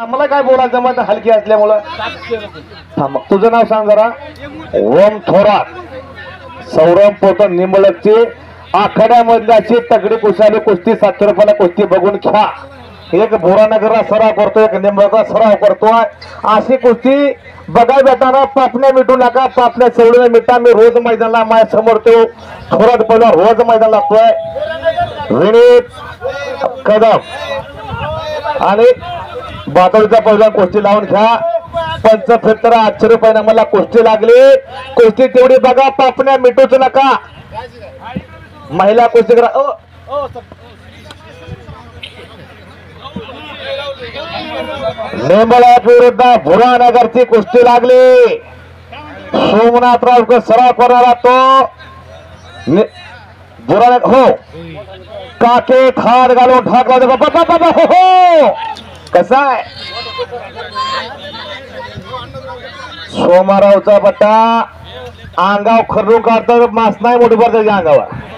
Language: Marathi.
आम्हाला काय बोलायचं मग हलकी असल्यामुळं थांब तुझं नाव सांग जरा ओम थोरात सौरभ पोतन निंबळकची आखाड्यामधल्याची तगडी कुशाली कुस्ती 700 रुपयाला कुस्ती बघून घ्या एक भोरानगरला सराव करतोय एक निंबळकला सराव करतोय अशी कुस्ती बघाय भेटाना पापण्या मिटू नका पापण्या चवळून मिटा मी रोज मैदानाला माझ्या समोर तो थोरात पहिला रोज मैदान लागतोय विनीत कदम आणि बातोडीचा पहिला कुस्ती लावून घ्या 75 800 रुपयाने मला कुस्ती लागली कुस्ती तेवढी बघा पापण्या मिटूच नका महिला कुस्ती करा नेमला विरुद्ध भुरानगरची कुस्ती लागली सोमनाथराव सराव करणारा तो भुरानगर हो काकेत हात घालून ठाकला बाबा हो कसा आहे सोमारावचा बट्टा अंगाव खरून काढतो मास नाही मोठी त्याच्या अंगावर